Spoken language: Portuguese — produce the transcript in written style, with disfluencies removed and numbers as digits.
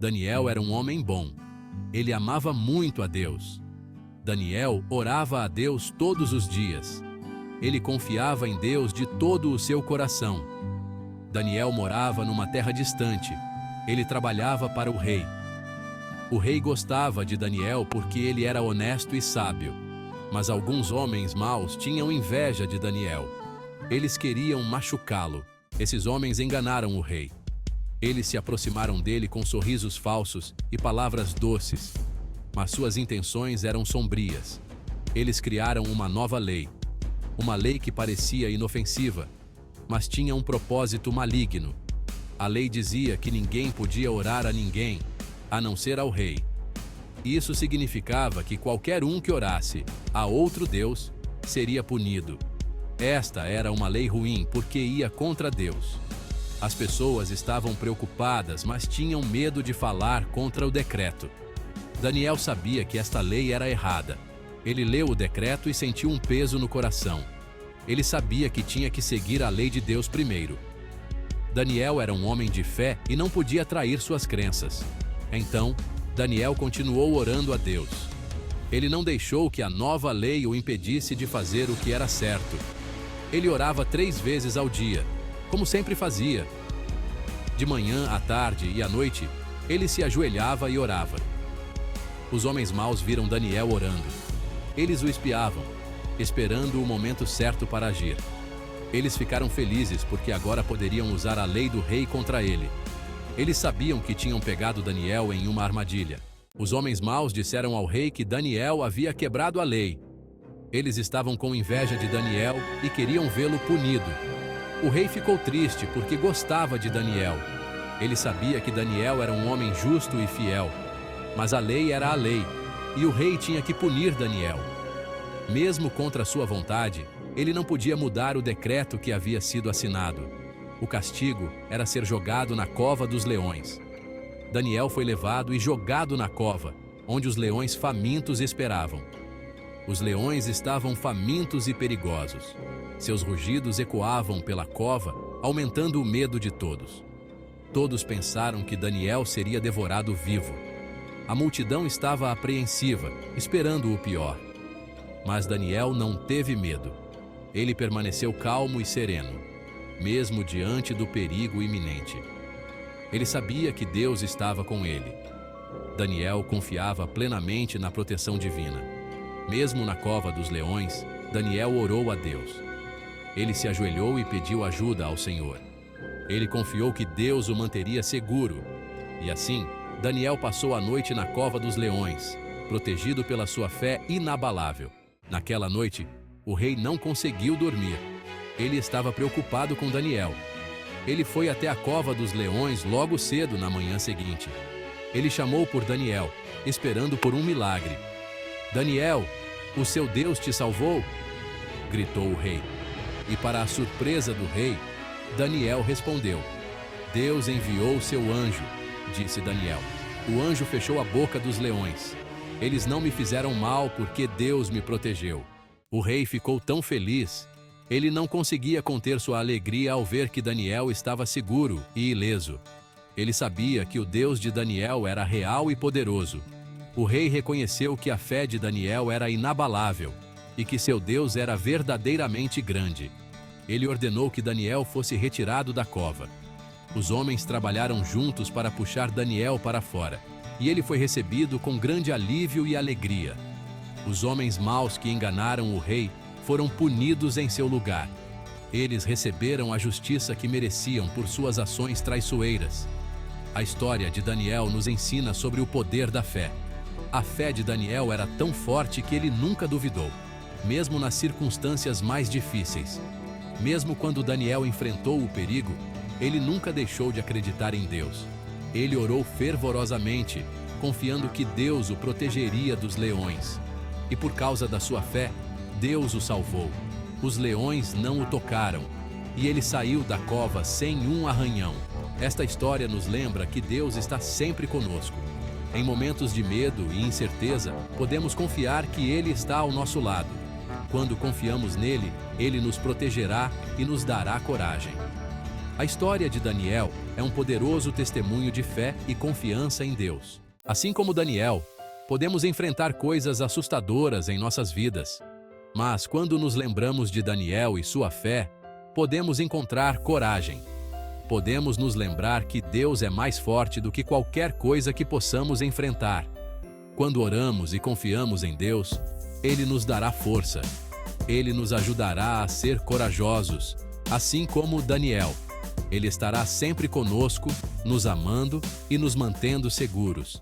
Daniel era um homem bom. Ele amava muito a Deus. Daniel orava a Deus todos os dias. Ele confiava em Deus de todo o seu coração. Daniel morava numa terra distante. Ele trabalhava para o rei. O rei gostava de Daniel porque ele era honesto e sábio. Mas alguns homens maus tinham inveja de Daniel. Eles queriam machucá-lo. Esses homens enganaram o rei. Eles se aproximaram dele com sorrisos falsos e palavras doces, mas suas intenções eram sombrias. Eles criaram uma nova lei, uma lei que parecia inofensiva, mas tinha um propósito maligno. A lei dizia que ninguém podia orar a ninguém, a não ser ao rei. Isso significava que qualquer um que orasse a outro Deus seria punido. Esta era uma lei ruim porque ia contra Deus. As pessoas estavam preocupadas, mas tinham medo de falar contra o decreto. Daniel sabia que esta lei era errada. Ele leu o decreto e sentiu um peso no coração. Ele sabia que tinha que seguir a lei de Deus primeiro. Daniel era um homem de fé e não podia trair suas crenças. Então, Daniel continuou orando a Deus. Ele não deixou que a nova lei o impedisse de fazer o que era certo. Ele orava 3 vezes ao dia, como sempre fazia. De manhã, à tarde e à noite, ele se ajoelhava e orava. Os homens maus viram Daniel orando. Eles o espiavam, esperando o momento certo para agir. Eles ficaram felizes porque agora poderiam usar a lei do rei contra ele. Eles sabiam que tinham pegado Daniel em uma armadilha. Os homens maus disseram ao rei que Daniel havia quebrado a lei. Eles estavam com inveja de Daniel e queriam vê-lo punido. O rei ficou triste porque gostava de Daniel. Ele sabia que Daniel era um homem justo e fiel. Mas a lei era a lei, e o rei tinha que punir Daniel. Mesmo contra sua vontade, ele não podia mudar o decreto que havia sido assinado. O castigo era ser jogado na cova dos leões. Daniel foi levado e jogado na cova, onde os leões famintos esperavam. Os leões estavam famintos e perigosos. Seus rugidos ecoavam pela cova, aumentando o medo de todos. Todos pensaram que Daniel seria devorado vivo. A multidão estava apreensiva, esperando o pior. Mas Daniel não teve medo. Ele permaneceu calmo e sereno, mesmo diante do perigo iminente. Ele sabia que Deus estava com ele. Daniel confiava plenamente na proteção divina. Mesmo na cova dos leões, Daniel orou a Deus. Ele se ajoelhou e pediu ajuda ao Senhor. Ele confiou que Deus o manteria seguro. E assim, Daniel passou a noite na cova dos leões, protegido pela sua fé inabalável. Naquela noite, o rei não conseguiu dormir. Ele estava preocupado com Daniel. Ele foi até a cova dos leões logo cedo na manhã seguinte. Ele chamou por Daniel, esperando por um milagre. "Daniel, o seu Deus te salvou?" gritou o rei. E para a surpresa do rei, Daniel respondeu: "Deus enviou seu anjo", disse Daniel. "O anjo fechou a boca dos leões. Eles não me fizeram mal porque Deus me protegeu." O rei ficou tão feliz. Ele não conseguia conter sua alegria ao ver que Daniel estava seguro e ileso. Ele sabia que o Deus de Daniel era real e poderoso. O rei reconheceu que a fé de Daniel era inabalável e que seu Deus era verdadeiramente grande. Ele ordenou que Daniel fosse retirado da cova. Os homens trabalharam juntos para puxar Daniel para fora, e ele foi recebido com grande alívio e alegria. Os homens maus que enganaram o rei foram punidos em seu lugar. Eles receberam a justiça que mereciam por suas ações traiçoeiras. A história de Daniel nos ensina sobre o poder da fé. A fé de Daniel era tão forte que ele nunca duvidou, mesmo nas circunstâncias mais difíceis. Mesmo quando Daniel enfrentou o perigo, ele nunca deixou de acreditar em Deus. Ele orou fervorosamente, confiando que Deus o protegeria dos leões. E por causa da sua fé, Deus o salvou. Os leões não o tocaram, e ele saiu da cova sem um arranhão. Esta história nos lembra que Deus está sempre conosco. Em momentos de medo e incerteza, podemos confiar que Ele está ao nosso lado. Quando confiamos nele, Ele nos protegerá e nos dará coragem. A história de Daniel é um poderoso testemunho de fé e confiança em Deus. Assim como Daniel, podemos enfrentar coisas assustadoras em nossas vidas. Mas quando nos lembramos de Daniel e sua fé, podemos encontrar coragem. Podemos nos lembrar que Deus é mais forte do que qualquer coisa que possamos enfrentar. Quando oramos e confiamos em Deus, Ele nos dará força. Ele nos ajudará a ser corajosos, assim como Daniel. Ele estará sempre conosco, nos amando e nos mantendo seguros.